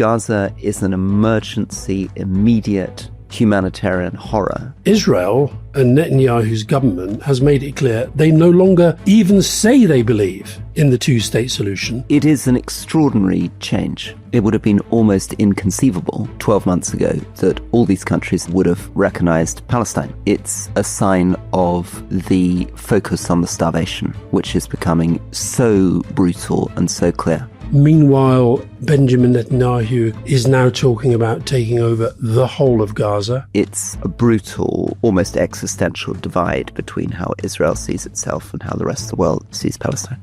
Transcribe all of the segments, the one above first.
Gaza is an emergency, immediate humanitarian horror. Israel and Netanyahu's government has made it clear they no longer even say they believe in the two-state solution. It is an extraordinary change. It would have been almost inconceivable 12 months ago that all these countries would have recognized Palestine. It's a sign of the focus on the starvation, which is becoming so brutal and so clear. Meanwhile, Benjamin Netanyahu is now talking about taking over the whole of Gaza. It's a brutal, almost existential divide between how Israel sees itself and how the rest of the world sees Palestine.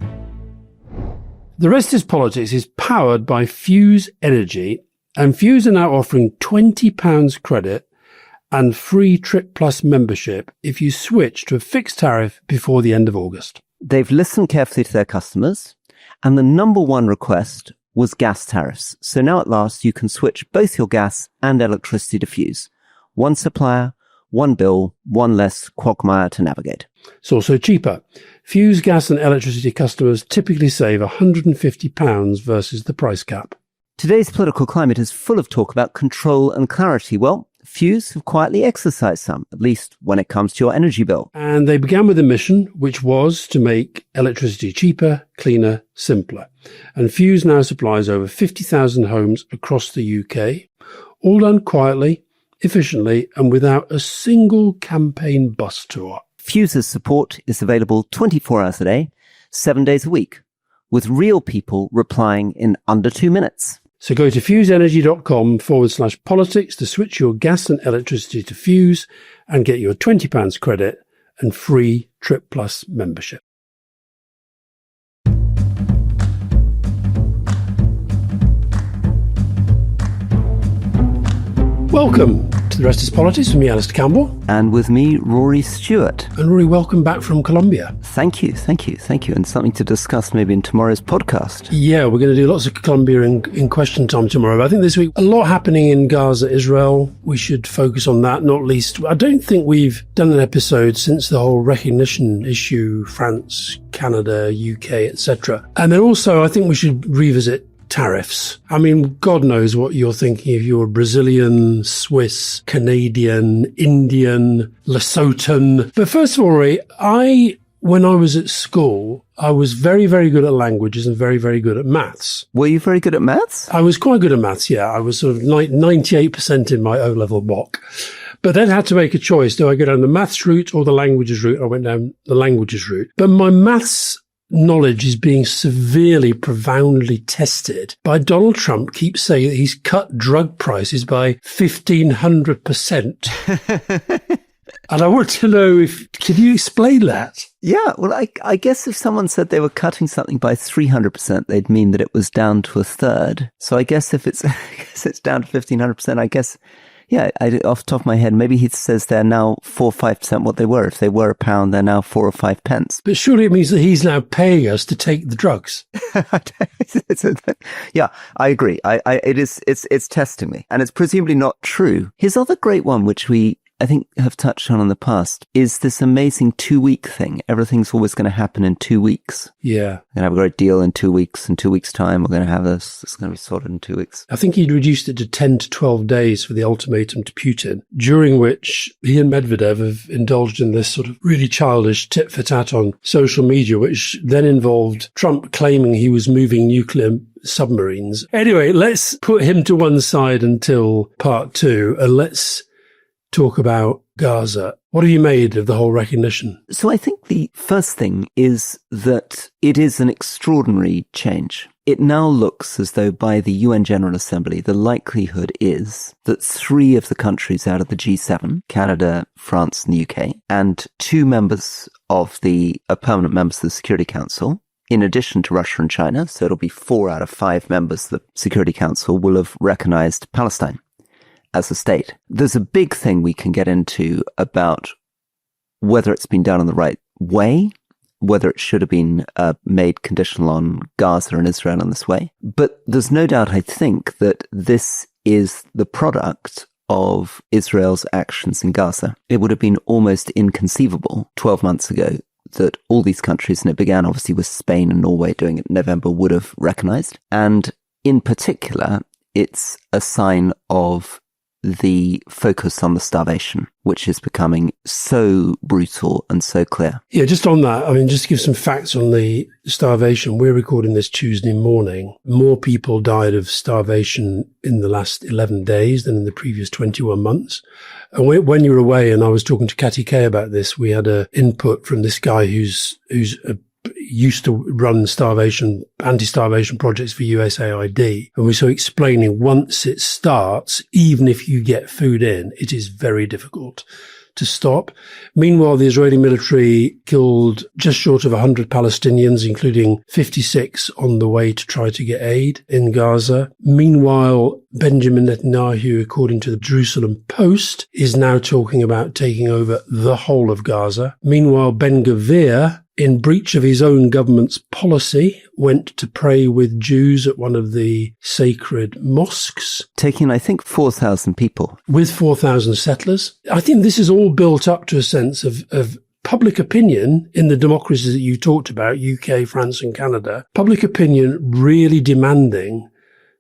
The Rest is Politics is powered by Fuse Energy, and Fuse are now offering £20 credit and free Trip Plus membership if you switch to a fixed tariff before the end of August. They've listened carefully to their customers, and the number one request was gas tariffs. So now at last you can switch both your gas and electricity to Fuse. One supplier, one bill, one less quagmire to navigate. It's also cheaper. Fuse gas and electricity customers typically save £150 versus the price cap. Today's political climate is full of talk about control and clarity. Well, Fuse have quietly exercised some, at least when it comes to your energy bill. And they began with a mission, which was to make electricity cheaper, cleaner, simpler. And Fuse now supplies over 50,000 homes across the UK, all done quietly, efficiently, and without a single campaign bus tour. Fuse's support is available 24 hours a day, 7 days a week, with real people replying in under 2 minutes. So go to fuseenergy.com/politics to switch your gas and electricity to Fuse and get your £20 credit and free Trip Plus membership. Welcome to The Rest is Politics with me, Alastair Campbell. And with me, Rory Stewart. And Rory, welcome back from Colombia. Thank you. And something to discuss maybe in tomorrow's podcast. Yeah, we're going to do lots of Colombia in question time tomorrow. But I think this week, a lot happening in Gaza, Israel. We should focus on that, not least. I don't think we've done an episode since the whole recognition issue, France, Canada, UK, etc. And then also, I think we should revisit tariffs. I mean, God knows what you're thinking if you're Brazilian, Swiss, Canadian, Indian, Lesotan. But first of all, Rory, when I was at school, I was very, very good at languages and very, very good at maths. Were you very good at maths? I was quite good at maths, yeah. I was sort of 98% in my O-level mock. But then I had to make a choice. Do I go down the maths route or the languages route? I went down the languages route. But my maths knowledge is being severely, profoundly tested by Donald Trump keeps saying that he's cut drug prices by 1,500%. And I want to know can you explain that? Yeah, well, I guess if someone said they were cutting something by 300%, they'd mean that it was down to a third. So I guess if it's down to 1,500%, I guess, yeah, off the top of my head, maybe he says they're now 4 or 5% what they were. If they were £1, they're now 4 or 5 pence. But surely it means that he's now paying us to take the drugs. Yeah, I agree. It's testing me, and it's presumably not true. His other great one, which I think have touched on in the past, is this amazing 2-week thing. Everything's always going to happen in 2 weeks. Yeah. We're going to have a great deal in 2 weeks. In 2 weeks' time, we're going to have this. It's going to be sorted in 2 weeks. I think he'd reduced it to 10 to 12 days for the ultimatum to Putin, during which he and Medvedev have indulged in this sort of really childish tit-for-tat on social media, which then involved Trump claiming he was moving nuclear submarines. Anyway, let's put him to one side until part 2, and let's talk about Gaza. What have you made of the whole recognition? So I think the first thing is that it is an extraordinary change. It now looks as though by the UN General Assembly, the likelihood is that 3 of the countries out of the G7, Canada, France and the UK, and 2 members of the permanent members of the Security Council, in addition to Russia and China, so it'll be 4 out of 5 members of the Security Council, will have recognized Palestine as a state. There's a big thing we can get into about whether it's been done in the right way, whether it should have been made conditional on Gaza and Israel in this way. But there's no doubt, I think, that this is the product of Israel's actions in Gaza. It would have been almost inconceivable 12 months ago that all these countries, and it began obviously with Spain and Norway doing it in November, would have recognized. And in particular, it's a sign of the focus on the starvation, which is becoming so brutal and so clear. Yeah, just on that, I mean, just to give some facts on the starvation, we're recording this Tuesday morning. More people died of starvation in the last 11 days than in the previous 21 months. And when you were away and I was talking to Catty Kay about this, we had an input from this guy who's used to run anti-starvation projects for USAID. And we're so explaining once it starts, even if you get food in, it is very difficult to stop. Meanwhile, the Israeli military killed just short of 100 Palestinians, including 56 on the way to try to get aid in Gaza. Meanwhile, Benjamin Netanyahu, according to the Jerusalem Post, is now talking about taking over the whole of Gaza. Meanwhile, Ben Gvir, in breach of his own government's policy, went to pray with Jews at one of the sacred mosques. Taking, I think, 4,000 people. With 4,000 settlers. I think this is all built up to a sense of public opinion in the democracies that you talked about, UK, France and Canada. Public opinion really demanding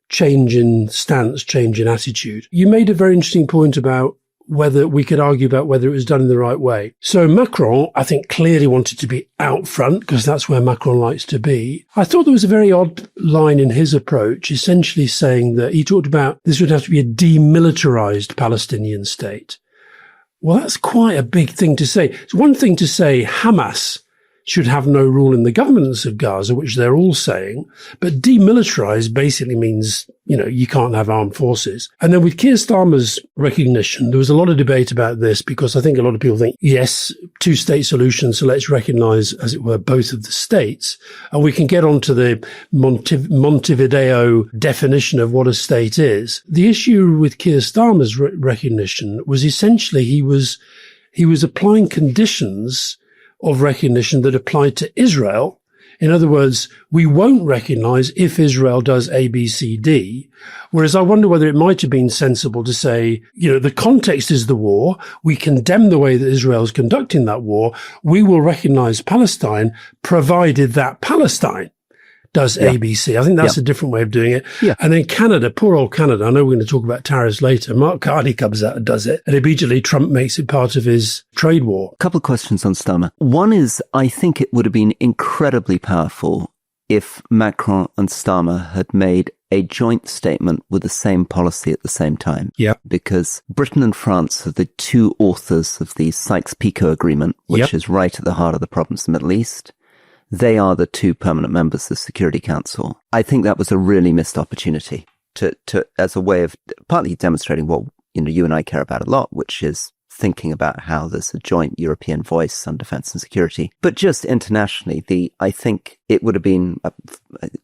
change in stance, change in attitude. You made a very interesting point about whether we could argue about whether it was done in the right way. So Macron, I think, clearly wanted to be out front because that's where Macron likes to be. I thought there was a very odd line in his approach, essentially saying that he talked about this would have to be a demilitarized Palestinian state. Well, that's quite a big thing to say. It's one thing to say Hamas should have no rule in the governance of Gaza, which they're all saying, but demilitarized basically means, you can't have armed forces. And then with Keir Starmer's recognition, there was a lot of debate about this because I think a lot of people think, yes, two-state solution, so let's recognize, as it were, both of the states. And we can get onto the Montevideo definition of what a state is. The issue with Keir Starmer's recognition was essentially he was applying conditions of recognition that applied to Israel. In other words, we won't recognize if Israel does A, B, C, D. Whereas I wonder whether it might have been sensible to say, the context is the war. We condemn the way that Israel is conducting that war. We will recognize Palestine, provided that Palestine does ABC. I think that's a different way of doing it. Yeah. And then Canada, poor old Canada. I know we're going to talk about tariffs later. Mark Carney comes out and does it. And immediately Trump makes it part of his trade war. A couple of questions on Starmer. One is, I think it would have been incredibly powerful if Macron and Starmer had made a joint statement with the same policy at the same time. Yeah. Because Britain and France are the two authors of the Sykes-Picot Agreement, which is right at the heart of the problems in the Middle East. They are the two permanent members of the Security Council. I think that was a really missed opportunity to as a way of partly demonstrating what, you and I care about a lot, which is thinking about how there's a joint European voice on defense and security. But just internationally, I think it would have been,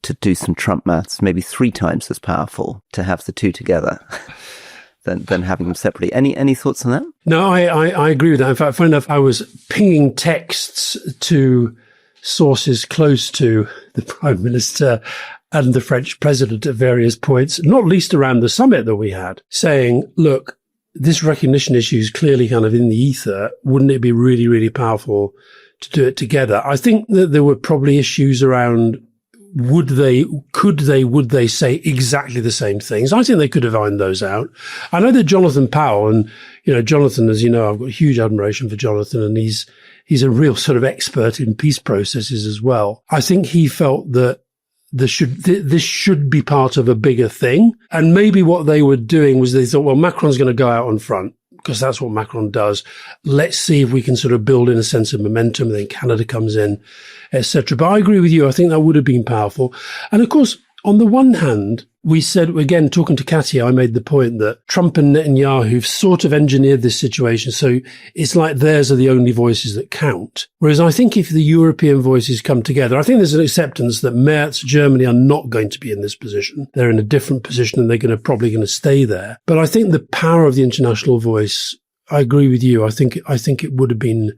to do some Trump maths, maybe 3 times as powerful to have the two together than having them separately. Any thoughts on that? No, I agree with that. In fact, funny enough, I was pinging texts to sources close to the Prime Minister and the French President at various points, not least around the summit that we had, saying, look, this recognition issue is clearly kind of in the ether. Wouldn't it be really, really powerful to do it together? I think that there were probably issues around would they say exactly the same things? I think they could have ironed those out. I know that Jonathan Powell, and, Jonathan, as you know, I've got huge admiration for Jonathan, and he's a real sort of expert in peace processes as well. I think he felt that this should be part of a bigger thing. And maybe what they were doing was they thought, well, Macron's going to go out on front because that's what Macron does. Let's see if we can sort of build in a sense of momentum. And then Canada comes in, etc. But I agree with you. I think that would have been powerful. And of course, on the one hand, we said, again, talking to Catty, I made the point that Trump and Netanyahu have sort of engineered this situation. So it's like theirs are the only voices that count. Whereas I think if the European voices come together, I think there's an acceptance that Merz, Germany are not going to be in this position. They're in a different position and they're probably going to stay there. But I think the power of the international voice, I agree with you. I think it would have been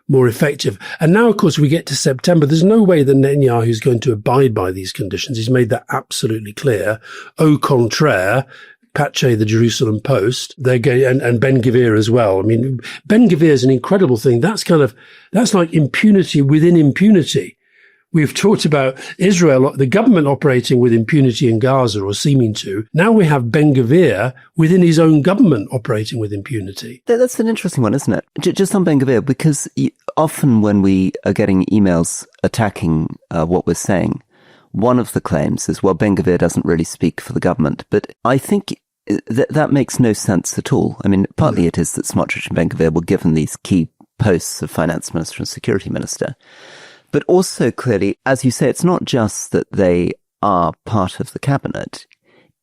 more effective. And now, of course, we get to September. There's no way that Netanyahu is going to abide by these conditions. He's made that absolutely clear. Au contraire, Pache, the Jerusalem Post, they're going, and Ben Gvir as well. I mean, Ben Gvir is an incredible thing. That's like impunity within impunity, We've talked about Israel, the government operating with impunity in Gaza, or seeming to. Now we have Ben-Gvir within his own government operating with impunity. That's an interesting one, isn't it? Just on Ben-Gvir, because often when we are getting emails attacking what we're saying, one of the claims is, well, Ben-Gvir doesn't really speak for the government. But I think that makes no sense at all. I mean, partly it is that Smotrich and Ben-Gvir were given these key posts of finance minister and security minister. But also, clearly, as you say, it's not just that they are part of the cabinet.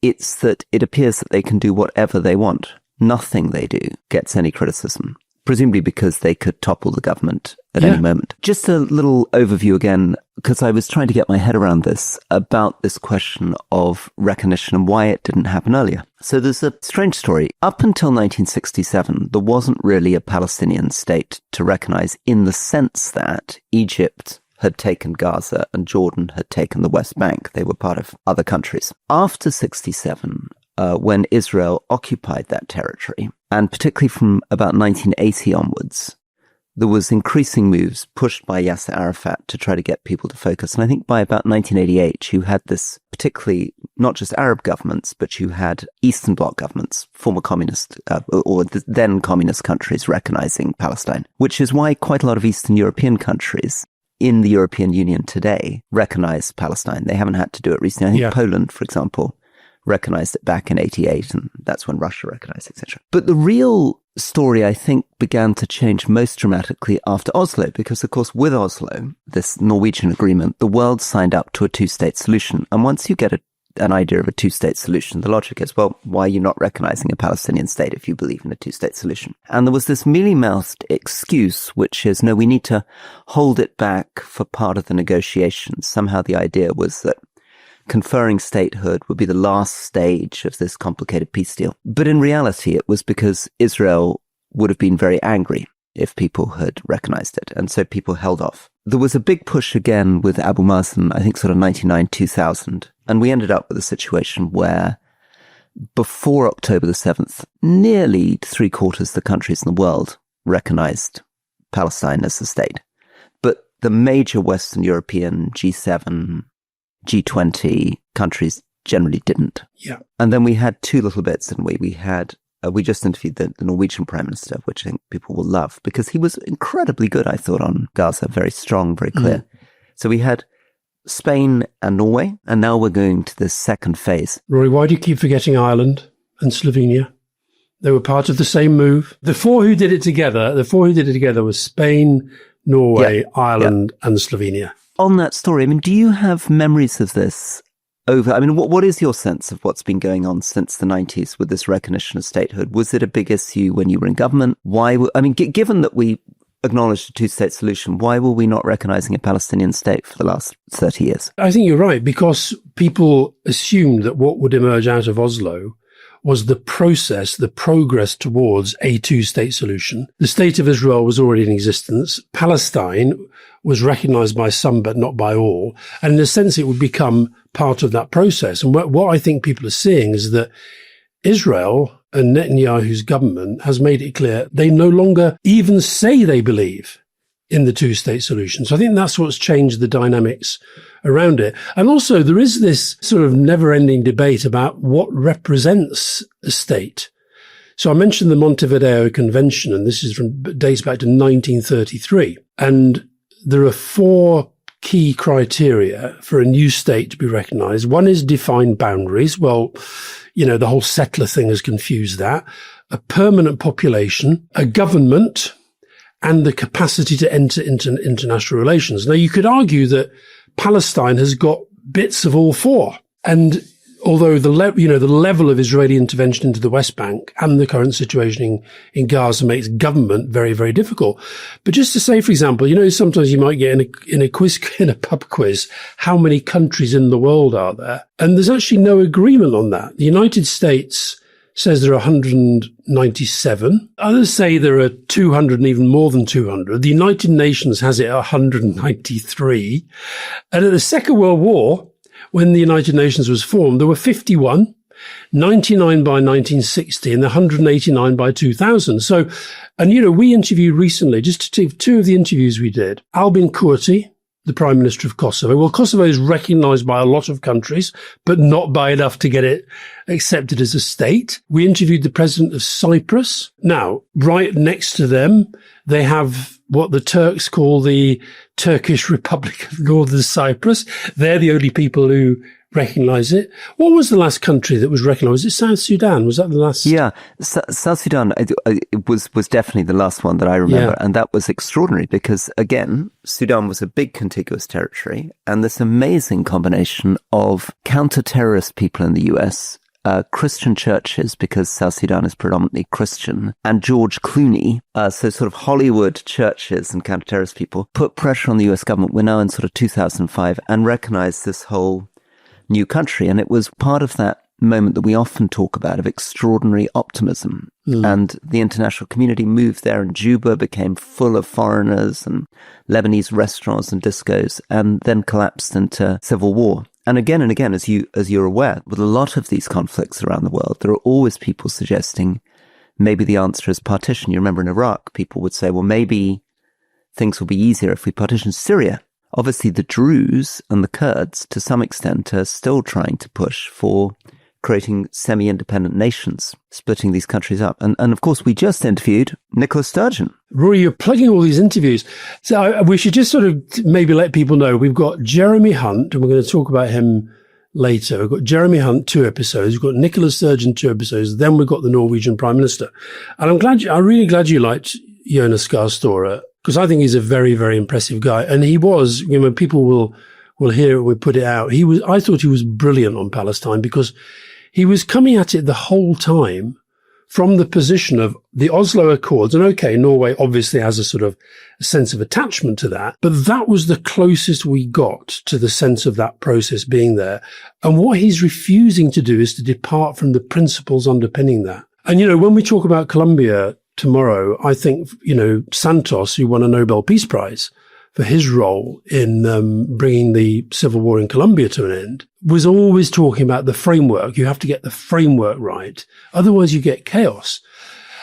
It's that it appears that they can do whatever they want. Nothing they do gets any criticism, presumably because they could topple the government at any moment. Just a little overview again, because I was trying to get my head around this, about this question of recognition and why it didn't happen earlier. So there's a strange story. Up until 1967, there wasn't really a Palestinian state to recognize, in the sense that Egypt had taken Gaza and Jordan had taken the West Bank. They were part of other countries. After 67, when Israel occupied that territory, and particularly from about 1980 onwards, there was increasing moves pushed by Yasser Arafat to try to get people to focus. And I think by about 1988, you had this, particularly not just Arab governments, but you had Eastern Bloc governments, former communist or then communist countries recognizing Palestine, which is why quite a lot of Eastern European countries in the European Union today recognize Palestine. They haven't had to do it recently. I think Poland, for example, recognized it back in 88, and that's when Russia recognized it, etc. But the real story, I think, began to change most dramatically after Oslo, because, of course, with Oslo, this Norwegian agreement, the world signed up to a two-state solution. And once you get an idea of a two-state solution, the logic is, well, why are you not recognizing a Palestinian state if you believe in a two-state solution? And there was this mealy-mouthed excuse, which is, no, we need to hold it back for part of the negotiations. Somehow the idea was that conferring statehood would be the last stage of this complicated peace deal. But in reality, it was because Israel would have been very angry if people had recognized it. And so people held off. There was a big push again with Abu Mazen, I think sort of 99, 2000. And we ended up with a situation where before October the 7th, nearly 3/4 of the countries in the world recognized Palestine as a state. But the major Western European G7, G20 countries generally didn't. Yeah. And then we had two little bits, didn't we? We just interviewed the Norwegian Prime Minister, which I think people will love, because he was incredibly good, I thought, on Gaza, very strong, very clear. So we had Spain and Norway, and now we're going to the second phase. Rory, why do you keep forgetting Ireland and Slovenia? They were part of the same move. The four who did it together were Spain, Norway, Ireland, and Slovenia. On that story, I mean, do you have memories of this over? I mean, what is your sense of what's been going on since the 90s with this recognition of statehood? Was it a big issue when you were in government? Given that we acknowledged a two-state solution, why were we not recognizing a Palestinian state for the last 30 years? I think you're right, because people assumed that what would emerge out of Oslo was the progress towards a two-state solution. The state of Israel was already in existence. Palestine was recognized by some, but not by all. And in a sense, it would become part of that process. And what I think people are seeing is that Israel and Netanyahu's government has made it clear they no longer even say they believe in the two-state solution. So I think that's what's changed the dynamics around it. And also there is this sort of never-ending debate about what represents a state. So I mentioned the Montevideo Convention, and this dates back to 1933. And there are four key criteria for a new state to be recognized. One is defined boundaries. Well, the whole settler thing has confused that. A permanent population, a government, and the capacity to enter into international relations. Now, you could argue that Palestine has got bits of all four. And although the level of Israeli intervention into the West Bank and the current situation in Gaza makes government very, very difficult. But just to say, for example, sometimes you might get in a pub quiz, how many countries in the world are there? And there's actually no agreement on that. The United States says there are 197. Others say there are 200 and even more than 200. The United Nations has it at 193. And at the Second World War, when the United Nations was formed, there were 51, 99 by 1960, and 189 by 2000. So, and we interviewed recently, just to take two of the interviews we did, Albin Kurti, the Prime Minister of Kosovo. Well, Kosovo is recognised by a lot of countries, but not by enough to get it accepted as a state. We interviewed the President of Cyprus. Now, right next to them, they have what the Turks call the Turkish Republic of Northern Cyprus. They're the only people who recognise it. What was the last country that was recognised? Was it South Sudan? Was that the last? Yeah, South Sudan was definitely the last one that I remember. And that was extraordinary because, again, Sudan was a big contiguous territory and this amazing combination of counter-terrorist people in the US, Christian churches, because South Sudan is predominantly Christian, and George Clooney, so sort of Hollywood churches and counter-terrorist people, put pressure on the US government. We're now in sort of 2005 and recognize this whole new country. And it was part of that moment that we often talk about of extraordinary optimism. And the international community moved there, and Juba became full of foreigners and Lebanese restaurants and discos, and then collapsed into civil war. And again, as you're aware, with a lot of these conflicts around the world, there are always people suggesting maybe the answer is partition. You remember in Iraq, people would say, well, maybe things will be easier if we partition Syria. Obviously, the Druze and the Kurds, to some extent, are still trying to push for creating semi-independent nations, splitting these countries up. And of course, we just interviewed Nicola Sturgeon. Rory, you're plugging all these interviews. So we should just sort of maybe let people know we've got Jeremy Hunt, and we're going to talk about him later. We've got Jeremy Hunt, 2 episodes. We've got Nicola Sturgeon, 2 episodes. Then we've got the Norwegian Prime Minister. And I'm really glad you liked Jonas Gahr Støre, because I think he's a very, very impressive guy. And he was, people will hear it, we put it out. I thought he was brilliant on Palestine because he was coming at it the whole time from the position of the Oslo Accords. And okay, Norway obviously has a sort of a sense of attachment to that, but that was the closest we got to the sense of that process being there. And what he's refusing to do is to depart from the principles underpinning that. And, when we talk about Colombia tomorrow, I think, Santos, who won a Nobel Peace Prize for his role in bringing the civil war in Colombia to an end, was always talking about the framework. You have to get the framework right. Otherwise, you get chaos.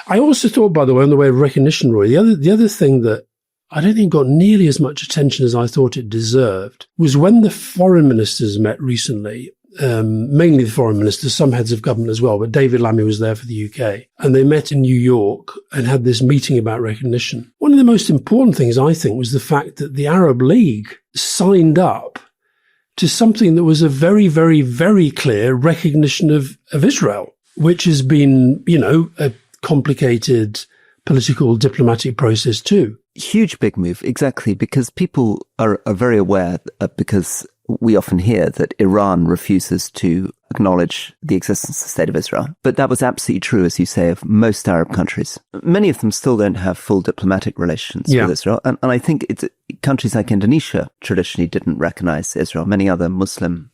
I also thought, by the way, on the way of recognition, Roy, the other thing that I don't think got nearly as much attention as I thought it deserved was when the foreign ministers met recently, mainly the foreign ministers, some heads of government as well, but David Lammy was there for the UK, and they met in New York and had this meeting about recognition. One of the most important things, I think, was the fact that the Arab League signed up to something that was a very, very, very clear recognition of Israel, which has been, a complicated political diplomatic process too. Huge big move, exactly, because people are very aware, because we often hear that Iran refuses to acknowledge the existence of the State of Israel. But that was absolutely true, as you say, of most Arab countries. Many of them still don't have full diplomatic relations with Israel. And I think countries like Indonesia traditionally didn't recognize Israel, many other Muslim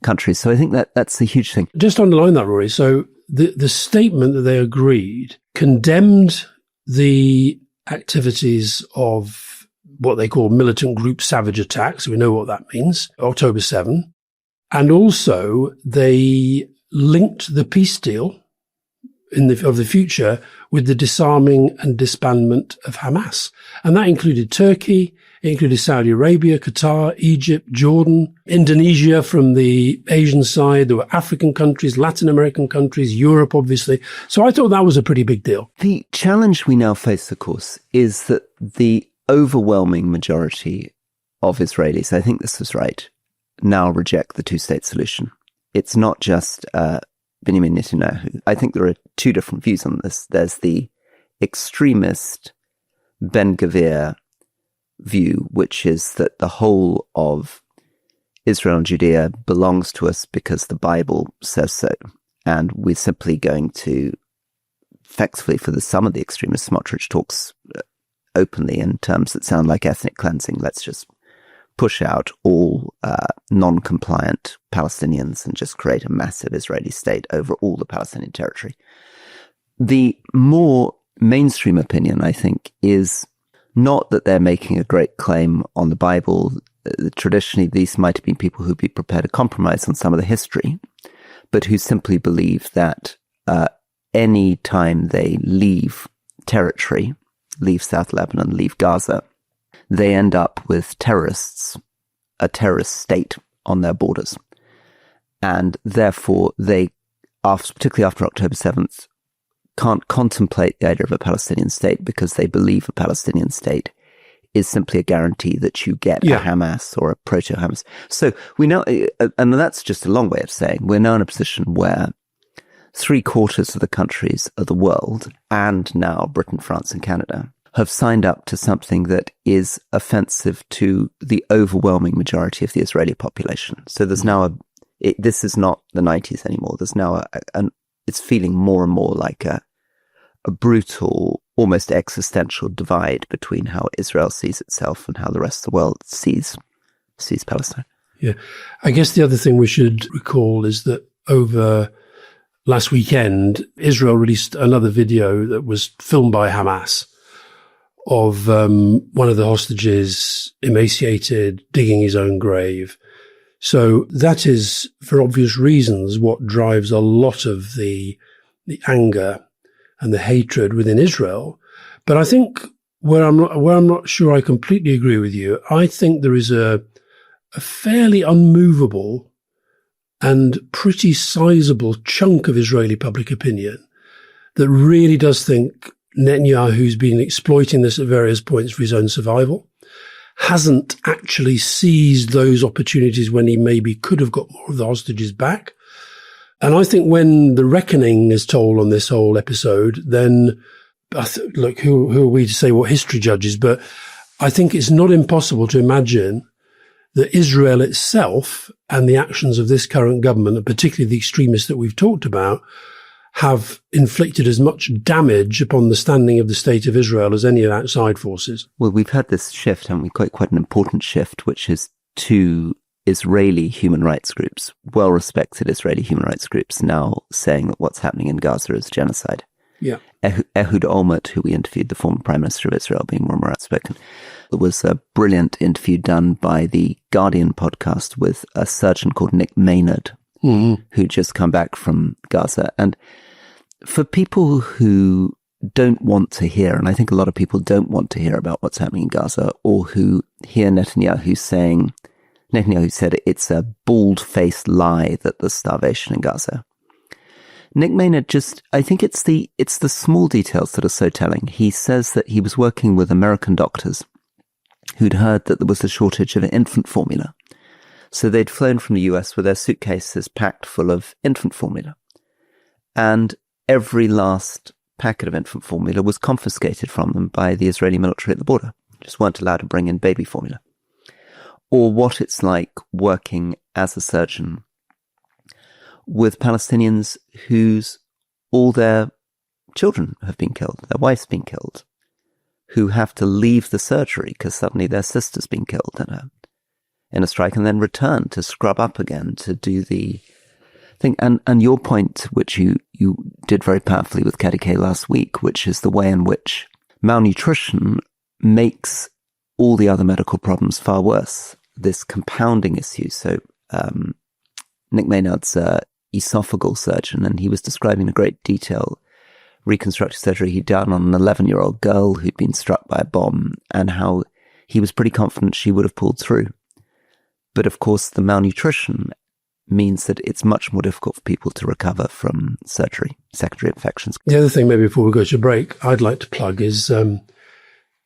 countries. So I think that's a huge thing. Just underline that, Rory. So the statement that they agreed condemned the activities of what they call militant group savage attacks. We know what that means, October 7. And also they linked the peace deal of the future with the disarming and disbandment of Hamas. And that included Turkey, it included Saudi Arabia, Qatar, Egypt, Jordan, Indonesia from the Asian side. There were African countries, Latin American countries, Europe, obviously. So I thought that was a pretty big deal. The challenge we now face, of course, is that the overwhelming majority of Israelis, I think this is right, now reject the two-state solution. It's not just Benjamin Netanyahu. I think there are 2 different views on this. There's the extremist Ben-Gvir view, which is that the whole of Israel and Judea belongs to us because the Bible says so. And we're simply going to, effectively for some of the extremists, Smotrich talks openly in terms that sound like ethnic cleansing. Let's just push out all non-compliant Palestinians and just create a massive Israeli state over all the Palestinian territory. The more mainstream opinion, I think, is not that they're making a great claim on the Bible. Traditionally, these might have been people who'd be prepared to compromise on some of the history, but who simply believe that any time they leave territory, leave South Lebanon, leave Gaza, they end up with terrorists, a terrorist state on their borders. And therefore, they, particularly after October 7th, can't contemplate the idea of a Palestinian state because they believe a Palestinian state is simply a guarantee that you get a Hamas or a proto-Hamas. So we know, and that's just a long way of saying, we're now in a position where 3/4 of the countries of the world, and now Britain, France, and Canada, have signed up to something that is offensive to the overwhelming majority of the Israeli population. So there's now this is not the 90s anymore. There's now it's feeling more and more like a brutal, almost existential divide between how Israel sees itself and how the rest of the world sees Palestine. Yeah. I guess the other thing we should recall is that over last weekend, Israel released another video that was filmed by Hamas of one of the hostages emaciated, digging his own grave. So that is, for obvious reasons, what drives a lot of the anger and the hatred within Israel. But I think where I'm not sure I completely agree with you, I think there is a fairly unmovable and pretty sizable chunk of Israeli public opinion that really does think Netanyahu's been exploiting this at various points for his own survival, hasn't actually seized those opportunities when he maybe could have got more of the hostages back. And I think when the reckoning is told on this whole episode, then, look, who are we to say what history judges? But I think it's not impossible to imagine that Israel itself and the actions of this current government, and particularly the extremists that we've talked about, have inflicted as much damage upon the standing of the state of Israel as any outside forces. Well, we've had this shift, haven't we? Quite an important shift, which is to Israeli human rights groups, well-respected Israeli human rights groups, now saying that what's happening in Gaza is genocide. Yeah. Ehud Olmert, who we interviewed, the former Prime Minister of Israel, being more and more outspoken. There was a brilliant interview done by the Guardian podcast with a surgeon called Nick Maynard, who'd just come back from Gaza. And for people who don't want to hear, and I think a lot of people don't want to hear about what's happening in Gaza, or who hear Netanyahu said it's a bald-faced lie that there's starvation in Gaza. Nick Maynard I think it's the small details that are so telling. He says that he was working with American doctors who'd heard that there was a shortage of infant formula. So they'd flown from the US with their suitcases packed full of infant formula. And every last packet of infant formula was confiscated from them by the Israeli military at the border. Just weren't allowed to bring in baby formula. Or what it's like working as a surgeon with Palestinians whose all their children have been killed, their wives been killed, who have to leave the surgery because suddenly their sister's been killed in a strike, and then return to scrub up again to do the thing. And your point, which you did very powerfully with Katie Kay last week, which is the way in which malnutrition makes all the other medical problems far worse, this compounding issue. So Nick Maynard's esophageal surgeon, and he was describing in great detail reconstructive surgery he'd done on an 11-year-old girl who'd been struck by a bomb, and how he was pretty confident she would have pulled through. But of course, the malnutrition means that it's much more difficult for people to recover from surgery, secondary infections. The other thing, maybe before we go to break, I'd like to plug is,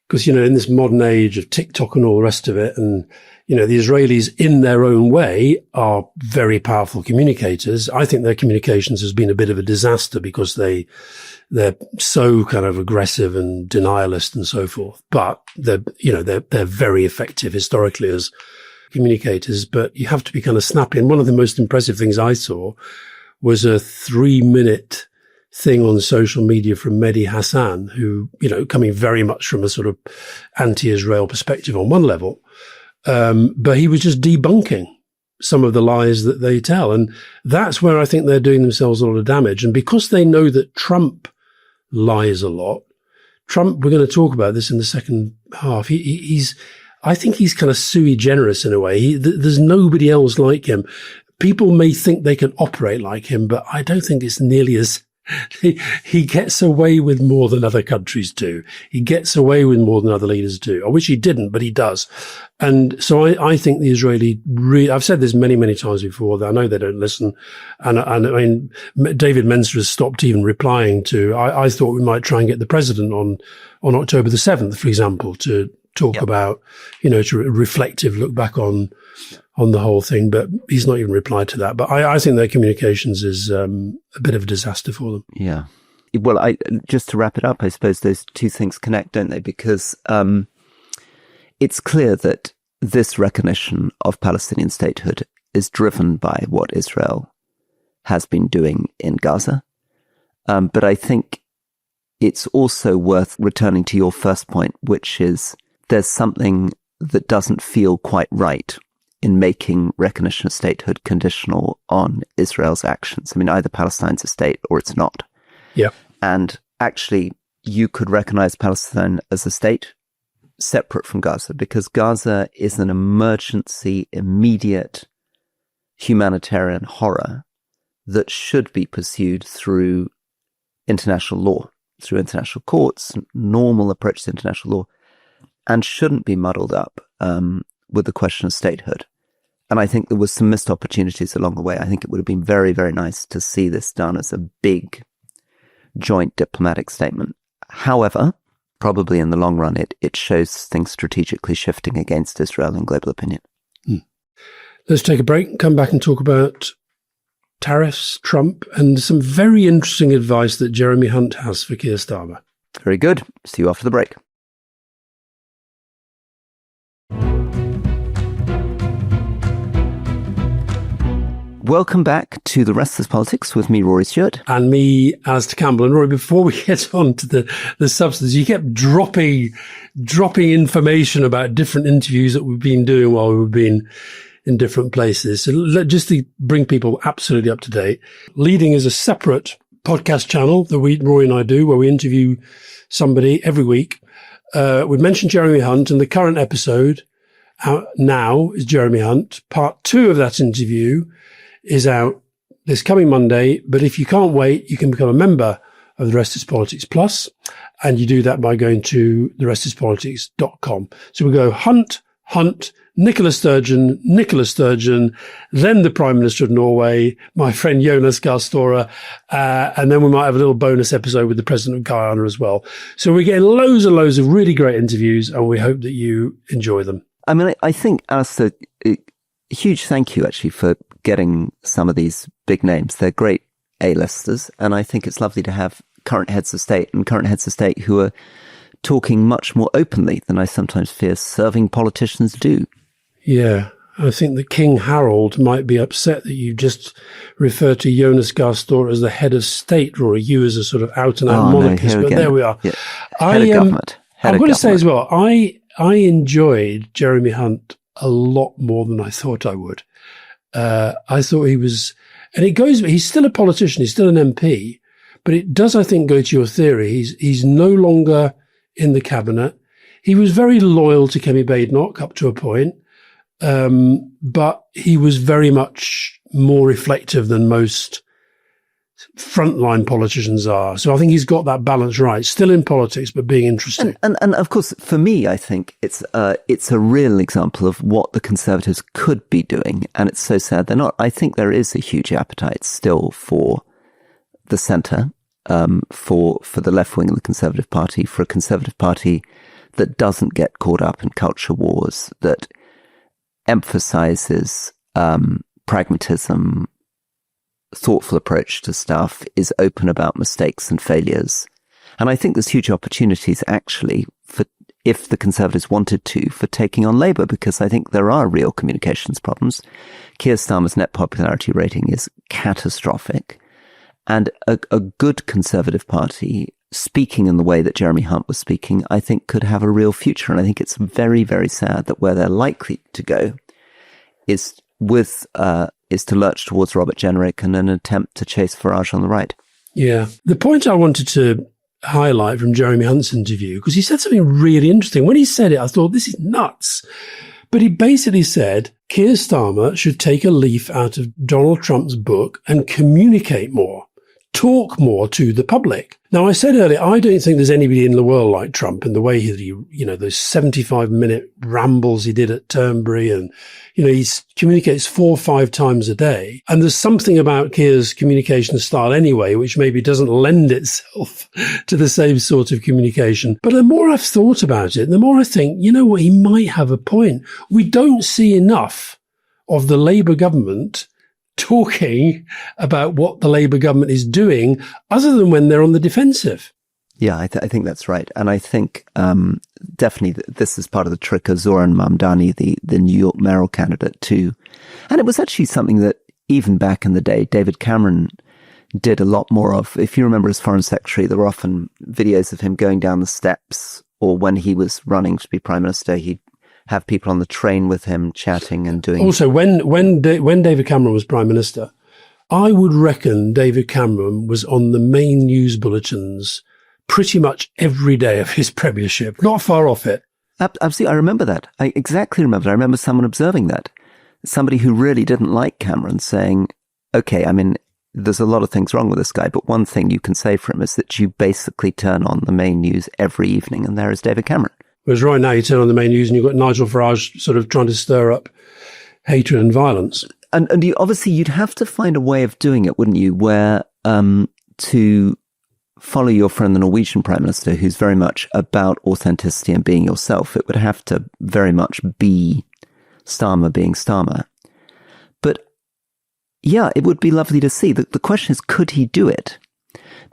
because, in this modern age of TikTok and all the rest of it, and, the Israelis in their own way are very powerful communicators. I think their communications has been a bit of a disaster because they're so kind of aggressive and denialist and so forth. But they're very effective historically as communicators, but you have to be kind of snappy. And one of the most impressive things I saw was a 3-minute thing on social media from Mehdi Hassan, who, coming very much from a sort of anti-Israel perspective on one level, but he was just debunking some of the lies that they tell. And that's where I think they're doing themselves a lot of damage. And because they know that Trump lies a lot, we're going to talk about this in the second half. I think he's kind of sui generis in a way. There's nobody else like him. People may think they can operate like him, but I don't think it's nearly as He gets away with more than other countries do. He gets away with more than other leaders do. I wish he didn't, but he does. And so I think the Israeli, I've said this many, many times before, that I know they don't listen. And I mean, David Menzer has stopped even replying to, I thought we might try and get the president on October the 7th, for example, to talk about, to reflective look back on the whole thing, but he's not even replied to that. But I think their communications is a bit of a disaster for them. Yeah. Well, just to wrap it up, I suppose those two things connect, don't they? Because it's clear that this recognition of Palestinian statehood is driven by what Israel has been doing in Gaza. But I think it's also worth returning to your first point, which is there's something that doesn't feel quite right in making recognition of statehood conditional on Israel's actions. I mean, either Palestine's a state or it's not. Yeah. And actually, you could recognize Palestine as a state separate from Gaza, because Gaza is an emergency, immediate humanitarian horror that should be pursued through international law, through international courts, normal approach to international law, and shouldn't be muddled up with the question of statehood. And I think there was some missed opportunities along the way. I think it would have been very, very nice to see this done as a big joint diplomatic statement. However, probably in the long run, it shows things strategically shifting against Israel in global opinion. Let's take a break, come back and talk about tariffs, Trump, and some very interesting advice that Jeremy Hunt has for Keir Starmer. Very good. See you after the break. Welcome back to The Restless Politics with me, Rory Stewart. And me, Alastair Campbell. And Rory, before we get on to the substance, you kept dropping information about different interviews that we've been doing while we've been in different places. So just to bring people absolutely up to date, Leading is a separate podcast channel that Rory and I do, where we interview somebody every week. We've mentioned Jeremy Hunt, and the current episode out now is Jeremy Hunt. Part 2 of that interview is out this coming Monday. But if you can't wait, you can become a member of the Rest is Politics Plus, and you do that by going to therestispolitics.com. So we go Hunt, Nicola Sturgeon, then the Prime Minister of Norway, my friend Jonas Gahr Støre, and then we might have a little bonus episode with the President of Guyana as well. So we're getting loads and loads of really great interviews, and we hope that you enjoy them. I mean, I think, Alastair, huge thank you actually for getting some of these big names. They're great A-listers, and I think it's lovely to have current heads of state who are talking much more openly than I sometimes fear serving politicians do. Yeah. I think that King Harold might be upset that you just referred to Jonas Gahr Støre as the head of state, Rory, you as a sort of out-and-out monarchist. But there we are. Yeah. Head of government. I'm going to say as well, I enjoyed Jeremy Hunt a lot more than I thought I would. I thought he was, and it goes, he's still a politician, he's still an MP, but it does, I think, go to your theory. He's no longer in the cabinet. He was very loyal to Kemi Badenoch up to a point, but he was very much more reflective than most frontline politicians are. So I think he's got that balance right. Still in politics, but being interesting. And of course, for me, I think it's a real example of what the Conservatives could be doing. And it's so sad they're not. I think there is a huge appetite still for the centre, for the left wing of the Conservative Party, for a Conservative Party that doesn't get caught up in culture wars, that emphasises pragmatism, thoughtful approach to stuff, is open about mistakes and failures. And I think there's huge opportunities actually for, if the Conservatives wanted to, for taking on Labour, because I think there are real communications problems. Keir Starmer's net popularity rating is catastrophic. And a good Conservative Party, speaking in the way that Jeremy Hunt was speaking, I think could have a real future. And I think it's very, very sad that where they're likely to go is to lurch towards Robert Jenrick and an attempt to chase Farage on the right. Yeah. The point I wanted to highlight from Jeremy Hunt's interview, because he said something really interesting. When he said it, I thought, this is nuts. But he basically said Keir Starmer should take a leaf out of Donald Trump's book and communicate more. talk more to the public. Now, I said earlier, I don't think there's anybody in the world like Trump in the way he, those 75-minute rambles he did at Turnberry, and, he communicates 4 or 5 times a day. And there's something about Keir's communication style anyway, which maybe doesn't lend itself to the same sort of communication. But the more I've thought about it, the more I think, he might have a point. We don't see enough of the Labour government talking about what the Labour government is doing, other than when they're on the defensive. Yeah, I think that's right. And I think definitely this is part of the trick of Zoran Mamdani, the New York mayoral candidate too. And it was actually something that even back in the day, David Cameron did a lot more of. If you remember as Foreign Secretary, there were often videos of him going down the steps, or when he was running to be Prime Minister, he'd have people on the train with him chatting and doing... Also, when David Cameron was Prime Minister, I would reckon David Cameron was on the main news bulletins pretty much every day of his premiership, not far off it. Absolutely, I remember that. I exactly remember that. I remember someone observing that. Somebody who really didn't like Cameron saying, okay, there's a lot of things wrong with this guy, but one thing you can say for him is that you basically turn on the main news every evening, and there is David Cameron. Whereas right now you turn on the main news and you've got Nigel Farage sort of trying to stir up hatred and violence. And you'd have to find a way of doing it, wouldn't you, where to follow your friend, the Norwegian Prime Minister, who's very much about authenticity and being yourself. It would have to very much be Starmer being Starmer. But yeah, it would be lovely to see. The question is, could he do it?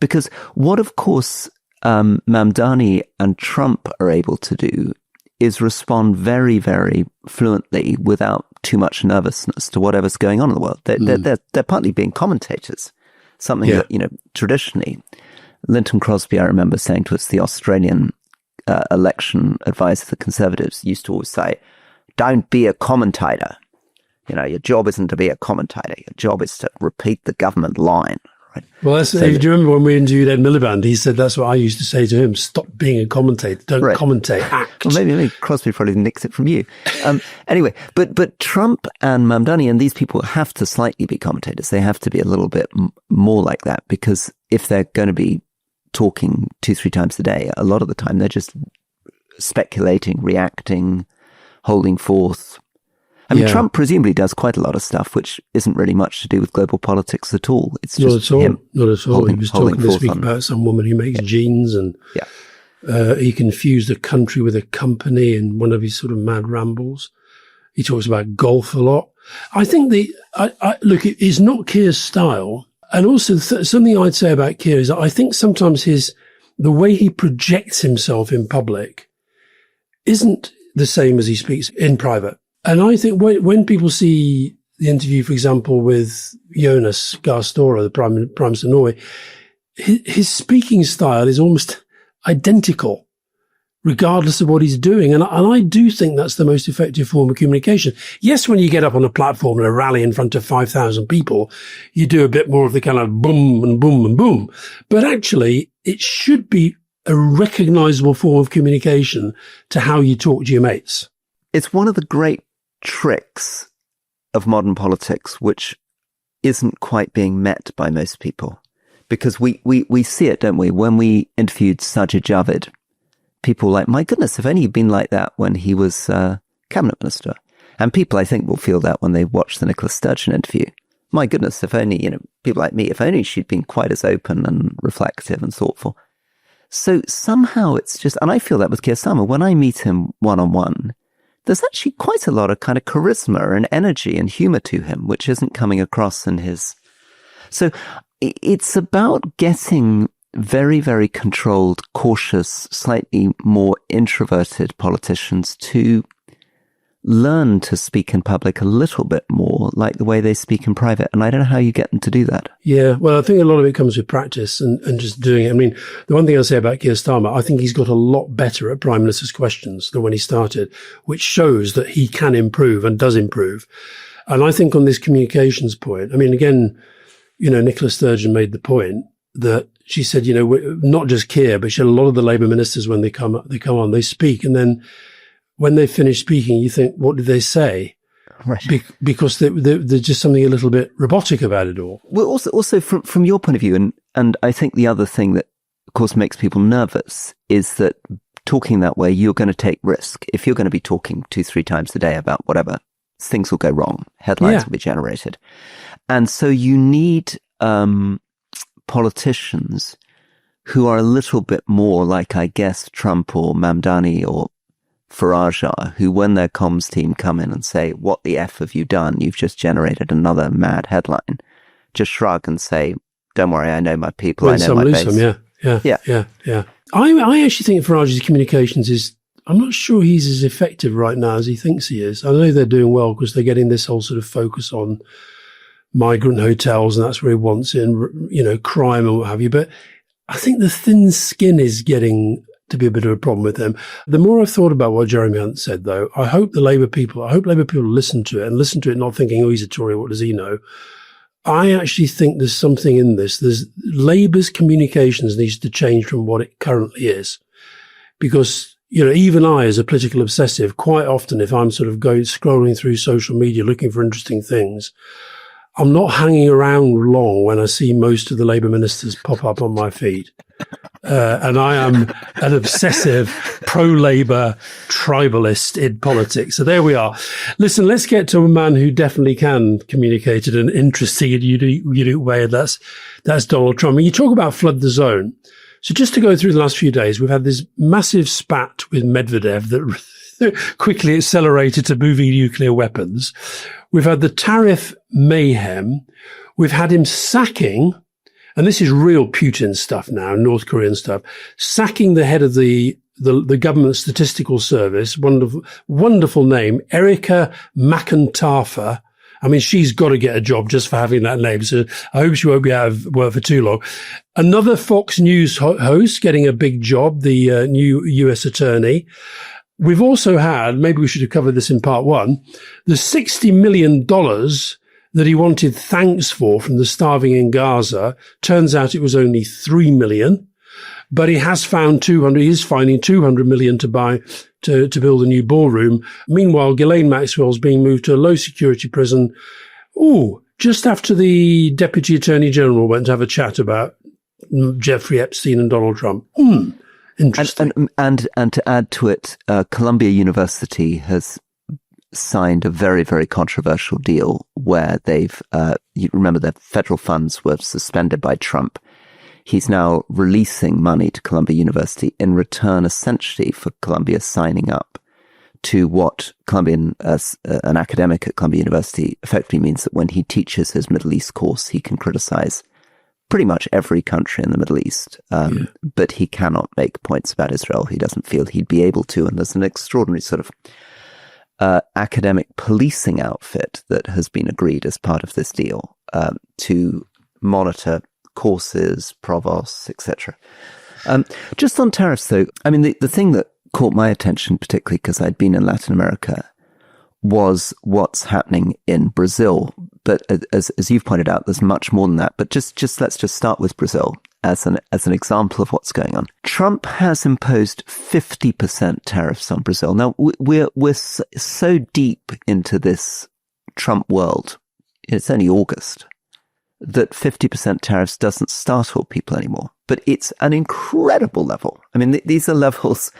Because what, of course, Mamdani and Trump are able to do is respond very, very fluently without too much nervousness to whatever's going on in the world. They're partly being commentators, something that, traditionally, Linton Crosby, I remember saying to us, the Australian election advisor for the Conservatives, used to always say, don't be a commentator. Your job isn't to be a commentator. Your job is to repeat the government line. Right. Well, do you remember when we interviewed Ed Miliband? He said that's what I used to say to him: stop being a commentator, don't commentate, act. Well, maybe Crosby probably nicked it from you. Anyway, but Trump and Mamdani and these people have to slightly be commentators. They have to be a little bit more like that, because if they're going to be talking 2-3 times a day, a lot of the time they're just speculating, reacting, holding forth. Trump presumably does quite a lot of stuff which isn't really much to do with global politics at all. It's just him. Not at all. He was talking this week about some woman who makes jeans, and he confused a country with a company in one of his sort of mad rambles. He talks about golf a lot. I think look, it is not Keir's style. And also something I'd say about Keir is that I think sometimes the way he projects himself in public isn't the same as he speaks in private. And I think when people see the interview, for example, with Jonas Gahr Støre, the Prime Minister of Norway, his speaking style is almost identical, regardless of what he's doing. And I do think that's the most effective form of communication. Yes, when you get up on a platform and a rally in front of 5,000 people, you do a bit more of the kind of boom and boom and boom. But actually, it should be a recognizable form of communication to how you talk to your mates. It's one of the great tricks of modern politics, which isn't quite being met by most people, because we see it, don't we? When we interviewed Sajid Javid, people were like, my goodness, if only he'd been like that when he was cabinet minister. And people, I think, will feel that when they watch the Nicola Sturgeon interview. My goodness, if only, people like me, if only she'd been quite as open and reflective and thoughtful. So somehow it's just, and I feel that with Keir Starmer, when I meet him one-on-one, there's actually quite a lot of kind of charisma and energy and humor to him, which isn't coming across in his... So it's about getting very, very controlled, cautious, slightly more introverted politicians to learn to speak in public a little bit more like the way they speak in private. And I don't know how you get them to do that. Yeah, well, I think a lot of it comes with practice and just doing it. The one thing I'll say about Keir Starmer, I think he's got a lot better at Prime Minister's questions than when he started, which shows that he can improve and does improve. And I think on this communications point, again, Nicola Sturgeon made the point that she said, not just Keir, but she had a lot of the Labour ministers when they come on, they speak, and then when they finish speaking, you think, what did they say? Right. Because there's just something a little bit robotic about it all. Well, also from your point of view, and And I think the other thing that, of course, makes people nervous is that talking that way, you're going to take risk. If you're going to be talking 2-3 times a day about whatever, things will go wrong. Headlines will be generated. And so you need politicians who are a little bit more like, I guess, Trump or Mamdani or Farage are, who when their comms team come in and say, what the F have you done? You've just generated another mad headline. Just shrug and say, don't worry, I know my people, I know my base. Yeah. I actually think Farage's communications is, I'm not sure he's as effective right now as he thinks he is. I know they're doing well because they're getting this whole sort of focus on migrant hotels, and that's where he wants it, and, crime and what have you. But I think the thin skin is getting to be a bit of a problem with them. The more I've thought about what Jeremy Hunt said, though, I hope Labour people listen to it not thinking, oh, he's a Tory, what does he know? I actually think there's something in this. There's Labour's communications needs to change from what it currently is. Because, even I, as a political obsessive, quite often, if I'm sort of scrolling through social media looking for interesting things, I'm not hanging around long when I see most of the Labour ministers pop up on my feed. And I am an obsessive pro-Labour tribalist in politics. So there we are. Listen, let's get to a man who definitely can communicate in an interesting and unique way. And that's Donald Trump. And you talk about flood the zone. So just to go through the last few days, we've had this massive spat with Medvedev that quickly accelerated to moving nuclear weapons. We've had the tariff mayhem. We've had him sacking, and this is real Putin stuff now, North Korean stuff, sacking the head of the government statistical service, wonderful name, Erica McIntyre. I mean, she's got to get a job just for having that name. So I hope she won't be out of work for too long. Another Fox News host getting a big job, the new US attorney. We've also had, maybe we should have covered this in part one, the $60 million that he wanted thanks for from the starving in Gaza. Turns out it was only $3 million, but he has found he is finding $200 million to buy, to build a new ballroom. Meanwhile, Ghislaine Maxwell's being moved to a low security prison. Just after the Deputy Attorney General went to have a chat about Jeffrey Epstein and Donald Trump. Interesting. And to add to it, Columbia University has signed a very, very controversial deal where they've, you remember the federal funds were suspended by Trump. He's now releasing money to Columbia University in return, essentially, for Columbia signing up to what an academic at Columbia University effectively means that when he teaches his Middle East course, he can criticize pretty much every country in the Middle East, but he cannot make points about Israel. He doesn't feel he'd be able to, and there's an extraordinary sort of academic policing outfit that has been agreed as part of this deal to monitor courses, provosts, etc. Just on tariffs, though, I mean, the thing that caught my attention, particularly because I'd been in Latin America, was what's happening in Brazil. But as you've pointed out, there's much more than that. But let's just start with Brazil as an example of what's going on. Trump has imposed 50% tariffs on Brazil. Now we're so deep into this Trump world. It's only August that 50% tariffs doesn't startle people anymore. But it's an incredible level. I mean, these are levels.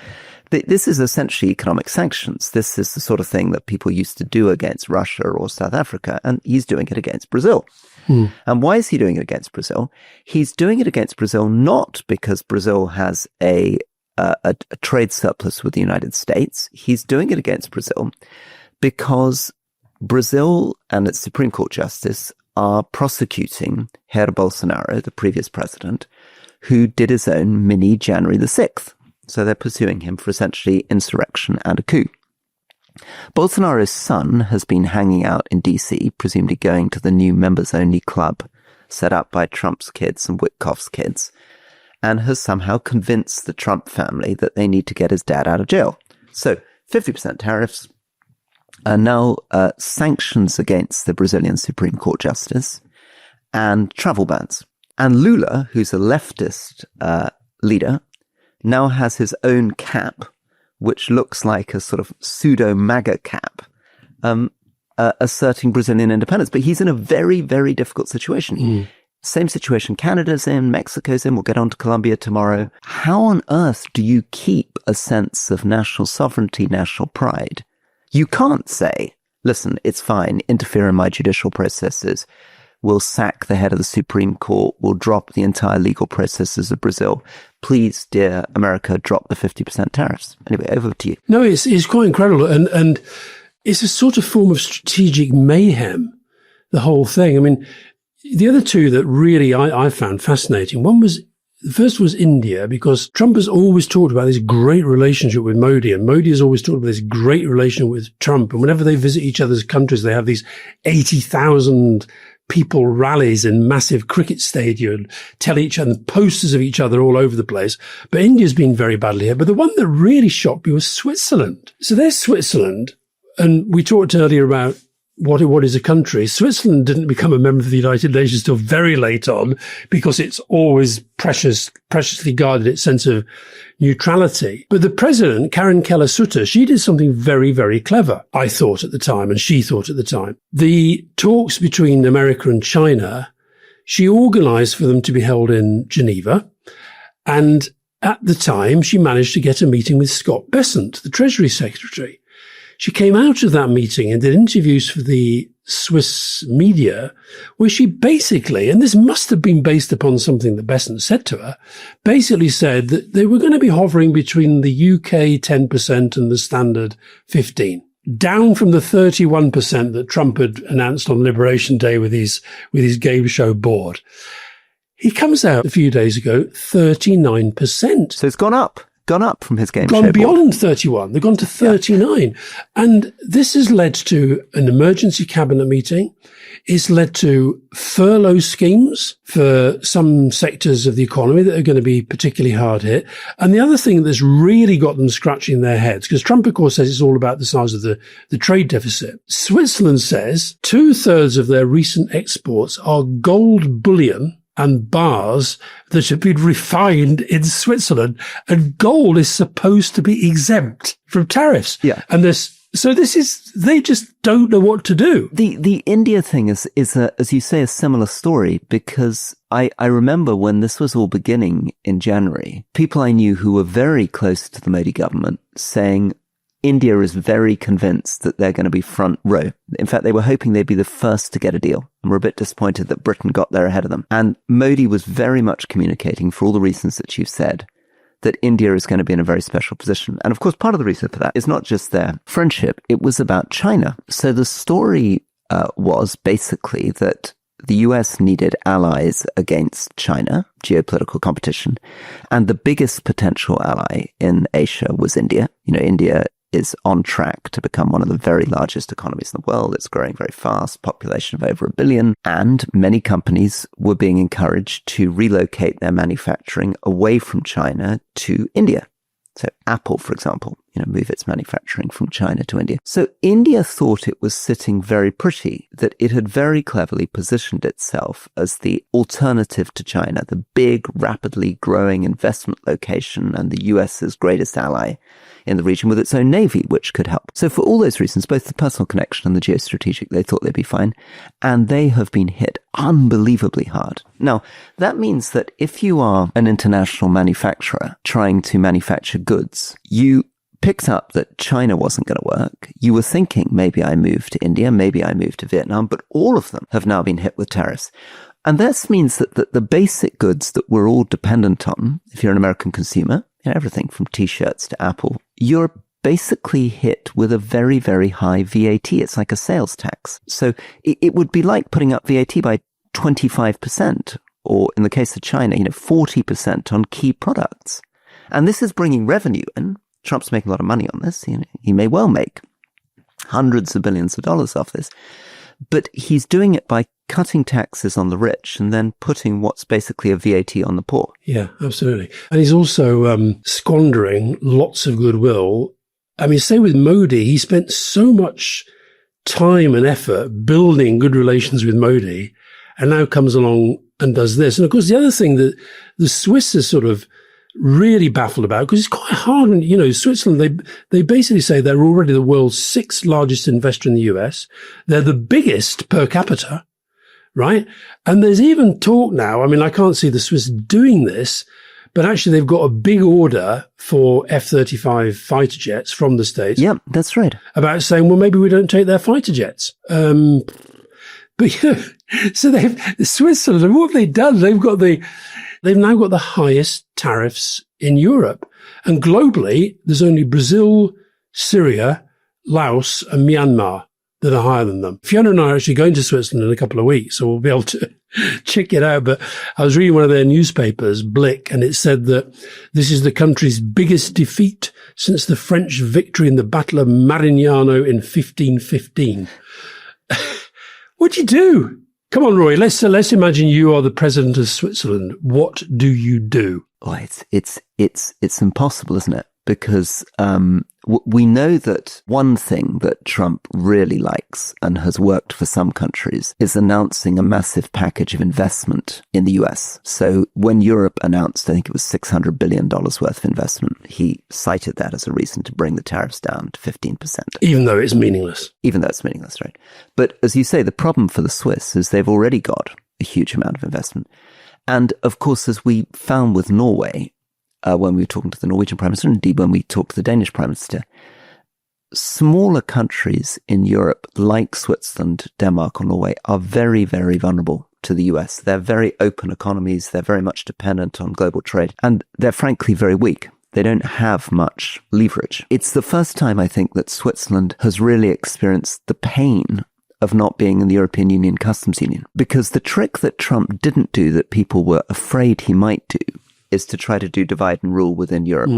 This is essentially economic sanctions. This is the sort of thing that people used to do against Russia or South Africa, and he's doing it against Brazil. And why is he doing it against Brazil? He's doing it against Brazil not because Brazil has a trade surplus with the United States. He's doing it against Brazil because Brazil and its Supreme Court justice are prosecuting Jair Bolsonaro, the previous president, who did his own mini January the 6th. So they're pursuing him for essentially insurrection and a coup. Bolsonaro's son has been hanging out in DC, presumably going to the new members-only club set up by Trump's kids and Witkoff's kids, and has somehow convinced the Trump family that they need to get his dad out of jail. So 50% tariffs, now sanctions against the Brazilian Supreme Court justice, and travel bans. And Lula, who's a leftist leader, now has his own cap, which looks like a sort of pseudo-MAGA cap, asserting Brazilian independence. But he's in a very, very difficult situation. Same situation Canada's in, Mexico's in, we'll get on to Colombia tomorrow. How on earth do you keep a sense of national sovereignty, national pride? You can't say, listen, it's fine, interfere in my judicial processes. We'll sack the head of the Supreme Court. We'll drop the entire legal processes of Brazil. Please, dear America, drop the 50% tariffs. Anyway, over to you. No, it's quite incredible. And it's a sort of form of strategic mayhem, the whole thing. I mean, the other two that really I found fascinating, the first was India, because Trump has always talked about this great relationship with Modi, and Modi has always talked about this great relationship with Trump. And whenever they visit each other's countries, they have these 80,000 people rallies in massive cricket stadium, tell each other, posters of each other all over the place. But India's been very badly hit. But the one that really shocked me was Switzerland. So there's Switzerland, and we talked earlier about what is a country. Switzerland didn't become a member of the United Nations till very late on, because it's always preciously guarded its sense of neutrality. But the president, Karen Keller-Sutter, she did something very, very clever, I thought at the time, and she thought at the time. The talks between America and China, she organized for them to be held in Geneva. And at the time, she managed to get a meeting with Scott Bessent, the Treasury Secretary. She came out of that meeting and did interviews for the Swiss media, where she basically, and this must have been based upon something that Bessent said to her, basically said that they were going to be hovering between the UK 10% and the standard 15%, down from the 31% that Trump had announced on Liberation Day with his game show board. He comes out a few days ago, 39%. So it's gone up from his game show board. Gone beyond board. 31. They've gone to 39. Yeah. And this has led to an emergency cabinet meeting. It's led to furlough schemes for some sectors of the economy that are going to be particularly hard hit. And the other thing that's really got them scratching their heads, because Trump, of course, says it's all about the size of the trade deficit. Switzerland says 2/3 of their recent exports are gold bullion and bars that have been refined in Switzerland, and gold is supposed to be exempt from tariffs. Yeah. And they just don't know what to do. The India thing is as you say, a similar story, because I remember when this was all beginning in January, people I knew who were very close to the Modi government saying, India is very convinced that they're going to be front row. In fact, they were hoping they'd be the first to get a deal, and were a bit disappointed that Britain got there ahead of them. And Modi was very much communicating, for all the reasons that you've said, that India is going to be in a very special position. And of course, part of the reason for that is not just their friendship, it was about China. So the story was basically that the US needed allies against China, geopolitical competition, and the biggest potential ally in Asia was India. You know, India is on track to become one of the very largest economies in the world. It's growing very fast, population of over 1 billion, and many companies were being encouraged to relocate their manufacturing away from China to India. So Apple, for example, move its manufacturing from China to India. So India thought it was sitting very pretty, that it had very cleverly positioned itself as the alternative to China, the big, rapidly growing investment location and the US's greatest ally in the region, with its own navy, which could help. So for all those reasons, both the personal connection and the geostrategic, they thought they'd be fine. And they have been hit unbelievably hard. Now, that means that if you are an international manufacturer trying to manufacture goods, you picked up that China wasn't going to work. You were thinking, maybe I move to India, maybe I move to Vietnam, but all of them have now been hit with tariffs. And this means that the basic goods that we're all dependent on, if you're an American consumer, everything from T-shirts to Apple, you're basically hit with a very, very high VAT. It's like a sales tax. So it would be like putting up VAT by 25%, or in the case of China, 40% on key products. And this is bringing revenue in. Trump's making a lot of money on this. He may well make hundreds of billions of dollars off this. But he's doing it by cutting taxes on the rich and then putting what's basically a VAT on the poor. Yeah, absolutely. And he's also squandering lots of goodwill. I mean, say with Modi, he spent so much time and effort building good relations with Modi, and now comes along and does this. And of course, the other thing that the Swiss is sort of really baffled about, because it's quite hard when, Switzerland, they basically say they're already the world's 6th largest investor in the US. They're the biggest per capita. right? And there's even talk now, I mean, I can't see the Swiss doing this, but actually they've got a big order for F-35 fighter jets from the States. Yeah, that's right. About saying, well, maybe we don't take their fighter jets. But you know, so Switzerland, what have they done? They've now got the highest tariffs in Europe. And globally, there's only Brazil, Syria, Laos and Myanmar that are higher than them. Fiona and I are actually going to Switzerland in a couple of weeks, so we'll be able to check it out. But I was reading one of their newspapers, Blick, and it said that this is the country's biggest defeat since the French victory in the Battle of Marignano in 1515. What'd you do? Come on, Rory, let's imagine you are the president of Switzerland. What do you do? Oh, it's impossible, isn't it? Because we know that one thing that Trump really likes and has worked for some countries is announcing a massive package of investment in the US. So when Europe announced, I think it was $600 billion worth of investment, he cited that as a reason to bring the tariffs down to 15%. Even though it's meaningless. Even though it's meaningless, right? But as you say, the problem for the Swiss is they've already got a huge amount of investment. And of course, as we found with Norway, when we were talking to the Norwegian Prime Minister, and indeed when we talked to the Danish Prime Minister, smaller countries in Europe, like Switzerland, Denmark or Norway, are very, very vulnerable to the US. They're very open economies. They're very much dependent on global trade. And they're frankly very weak. They don't have much leverage. It's the first time, I think, that Switzerland has really experienced the pain of not being in the European Union customs union. Because the trick that Trump didn't do that people were afraid he might do is to try to do divide and rule within Europe.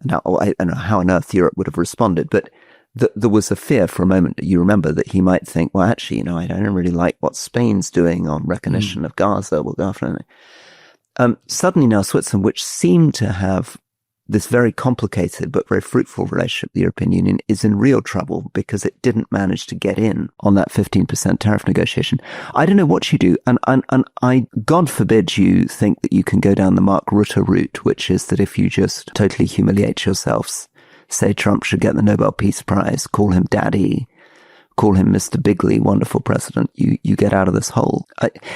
Now, I don't know how on earth Europe would have responded, but there was a fear for a moment, you remember, that he might think, well, actually, you know, I don't really like what Spain's doing on recognition of Gaza. We'll go after it. Suddenly now Switzerland, which seemed to have this very complicated but very fruitful relationship with the European Union, is in real trouble because it didn't manage to get in on that 15% tariff negotiation. I don't know what you do. And I, God forbid you think that you can go down the Mark Rutte route, which is that if you just totally humiliate yourselves, say Trump should get the Nobel Peace Prize, call him daddy, call him Mr. Bigley, wonderful president, you get out of this hole.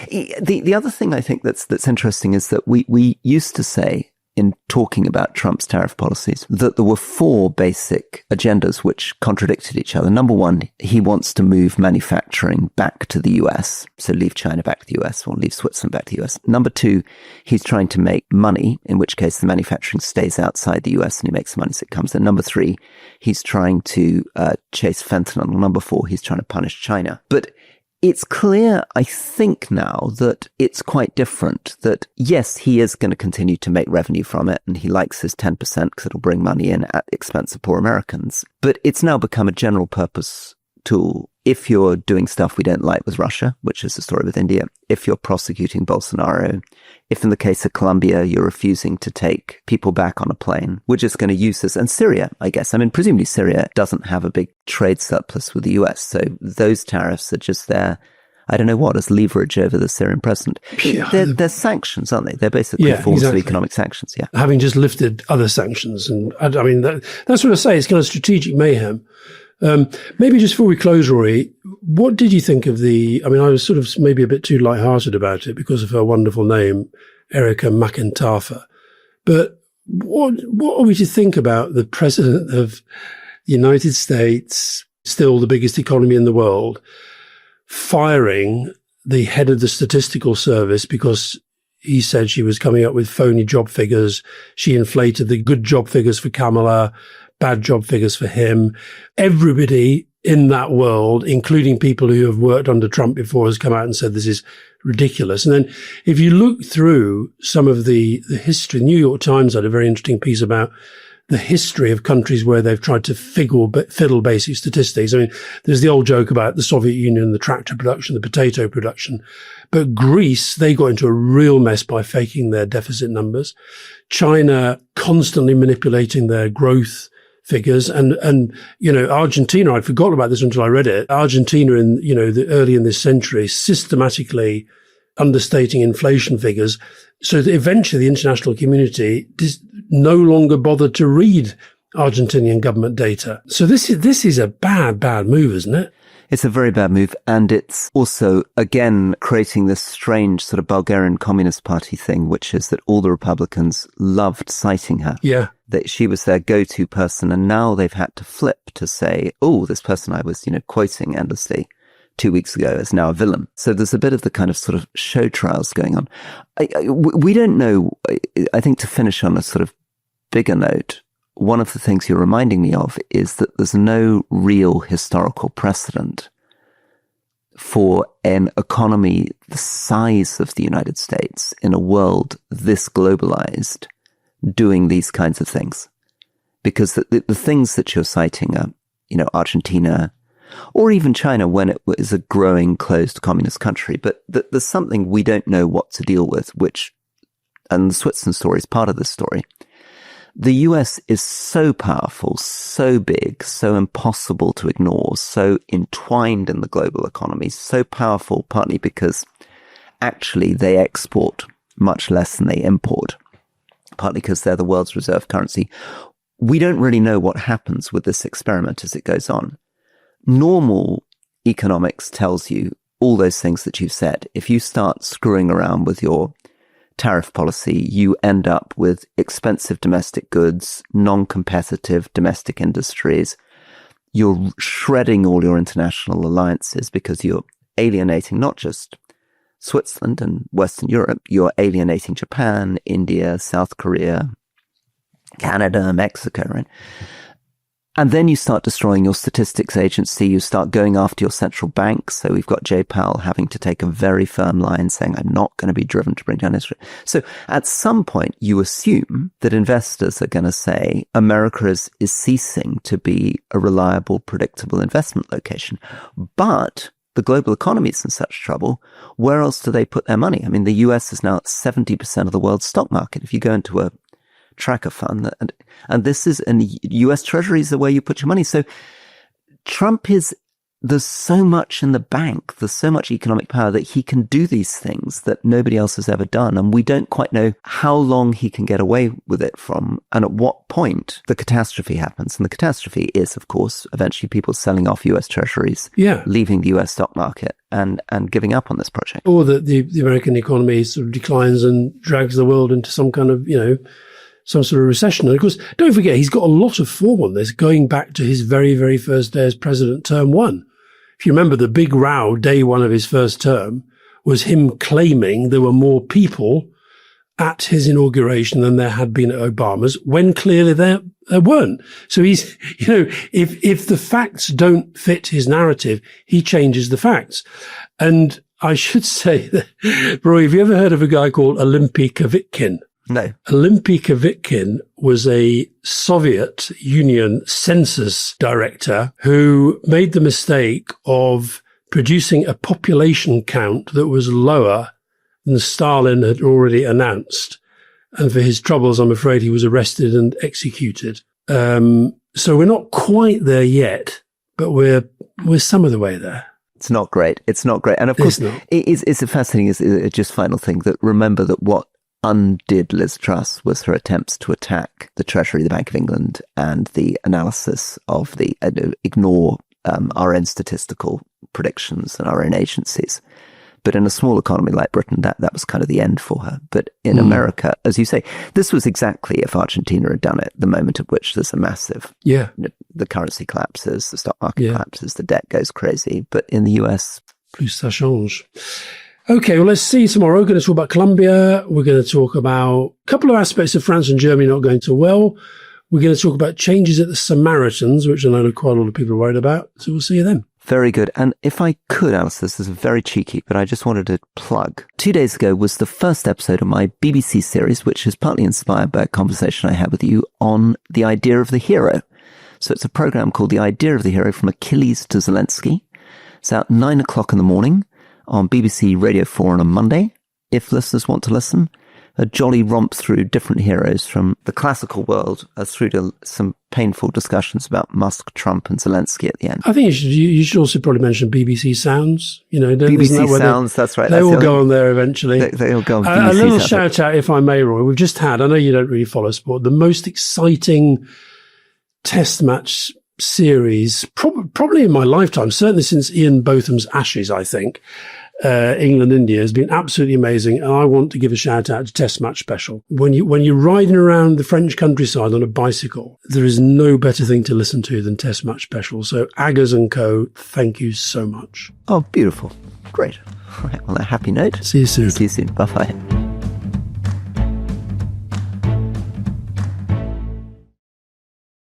The other thing I think that's interesting is that we used to say, in talking about Trump's tariff policies, that there were four basic agendas which contradicted each other. Number one, he wants to move manufacturing back to the US, so leave China back to the US or leave Switzerland back to the US. Number two, he's trying to make money, in which case the manufacturing stays outside the US and he makes money as it comes in. Number three, he's trying to chase fentanyl. Number four, he's trying to punish China. But it's clear, I think now, that it's quite different, that yes, he is going to continue to make revenue from it, and he likes his 10% because it'll bring money in at the expense of poor Americans. But it's now become a general purpose tool. If you're doing stuff we don't like with Russia, which is the story with India, if you're prosecuting Bolsonaro, if in the case of Colombia, you're refusing to take people back on a plane, we're just going to use this. And Syria, I guess. I mean, presumably Syria doesn't have a big trade surplus with the US. So those tariffs are just there, I don't know what, as leverage over the Syrian president. Yeah. They're sanctions, aren't they? They're basically forms of economic sanctions, yeah. Having just lifted other sanctions. And I mean, that's what I say. It's kind of strategic mayhem. Maybe just before we close, Rory, what did you think of I mean, I was sort of maybe a bit too lighthearted about it because of her wonderful name, Erica McIntyre. But what are we to think about the president of the United States, still the biggest economy in the world, firing the head of the statistical service because he said she was coming up with phony job figures? She inflated the good job figures for Kamala, bad job figures for him. Everybody in that world, including people who have worked under Trump before, has come out and said this is ridiculous. And then if you look through some of the history, the New York Times had a very interesting piece about the history of countries where they've tried to fiddle basic statistics. I mean, there's the old joke about the Soviet Union, the tractor production, the potato production. But Greece, they got into a real mess by faking their deficit numbers. China constantly manipulating their growth figures. And, you know, Argentina, I'd forgotten about this until I read it. Argentina in, you know, early in this century, systematically understating inflation figures so that eventually the international community no longer bothered to read Argentinian government data. So this is a bad move, isn't it? It's a very bad move. And it's also, again, creating this strange sort of Bulgarian Communist Party thing, which is that all the Republicans loved citing her. Yeah. That she was their go-to person. And now they've had to flip to say, oh, this person I was, quoting endlessly 2 weeks ago is now a villain. So there's a bit of the kind of sort of show trials going on. We don't know. I think to finish on a sort of bigger note, one of the things you're reminding me of is that there's no real historical precedent for an economy the size of the United States in a world this globalized doing these kinds of things. Because the things that you're citing are, Argentina, or even China when it was a growing, closed communist country. But there's something we don't know what to deal with, and the Switzerland story is part of this story. The US is so powerful, so big, so impossible to ignore, so entwined in the global economy, so powerful partly because actually they export much less than they import, partly because they're the world's reserve currency. We don't really know what happens with this experiment as it goes on. Normal economics tells you all those things that you've said. If you start screwing around with your tariff policy, you end up with expensive domestic goods, non-competitive domestic industries. You're shredding all your international alliances because you're alienating not just Switzerland and Western Europe, you're alienating Japan, India, South Korea, Canada, Mexico, right? And then you start destroying your statistics agency. You start going after your central bank. So we've got Jay Powell having to take a very firm line saying, I'm not going to be driven to bring down Israel. So at some point, you assume that investors are going to say America is ceasing to be a reliable, predictable investment location. But the global economy is in such trouble. Where else do they put their money? I mean, the US is now at 70% of the world's stock market. If you go into a tracker fund, and this is, and US Treasury is the way you put your money. So Trump there's so much in the bank, there's so much economic power that he can do these things that nobody else has ever done. And we don't quite know how long he can get away with it from, and at what point the catastrophe happens. And the catastrophe is, of course, eventually people selling off US Treasuries, leaving the US stock market and giving up on this project. Or that the American economy sort of declines and drags the world into some kind of, some sort of recession. And of course, don't forget, he's got a lot of form on this going back to his very, very first day as president, term one. If you remember, the big row, day one of his first term, was him claiming there were more people at his inauguration than there had been at Obama's, when clearly there weren't. So he's, if the facts don't fit his narrative, he changes the facts. And I should say that, Rory, have you ever heard of a guy called Olympy Kavitkin? No. Olympy Kavitkin was a Soviet Union census director who made the mistake of producing a population count that was lower than Stalin had already announced. And for his troubles, I'm afraid he was arrested and executed. So we're not quite there yet, but we're some of the way there. It's not great. It's not great. And of course, it's a fascinating, it's just final thing that remember that what undid Liz Truss was her attempts to attack the Treasury, the Bank of England, and the analysis of the ignore our own statistical predictions and our own agencies. But in a small economy like Britain, that was kind of the end for her. But in America, as you say, this was exactly if Argentina had done it, the moment at which there's a massive, the currency collapses, the stock market collapses, the debt goes crazy. But in the US, plus ça change. Okay, well, let's see tomorrow. We're going to talk about Colombia. We're going to talk about a couple of aspects of France and Germany not going so well. We're going to talk about changes at the Samaritans, which I know quite a lot of people are worried about. So we'll see you then. Very good. And if I could, Alastair, this is very cheeky, but I just wanted to plug. 2 days ago was the first episode of my BBC series, which is partly inspired by a conversation I had with you on the idea of the hero. So it's a program called The Idea of the Hero, From Achilles to Zelensky. It's out 9 o'clock in the morning on BBC Radio 4 on a Monday. If listeners want to listen, a jolly romp through different heroes from the classical world through to some painful discussions about Musk, Trump and Zelensky at the end. I think you should also probably mention BBC Sounds. BBC Sounds, that's right. They all go on there eventually. They all go on BBC. A little shout out, if I may, Roy. We've just had, I know you don't really follow sport, the most exciting test match series, probably in my lifetime, certainly since Ian Botham's Ashes, I think. England-India has been absolutely amazing, and I want to give a shout out to Test Match Special. When you're riding around the French countryside on a bicycle, there is no better thing to listen to than Test Match Special. So Aggers and Co, thank you so much. Oh, beautiful. Great. All right, well, a happy note. See you soon. See you soon. Bye-bye.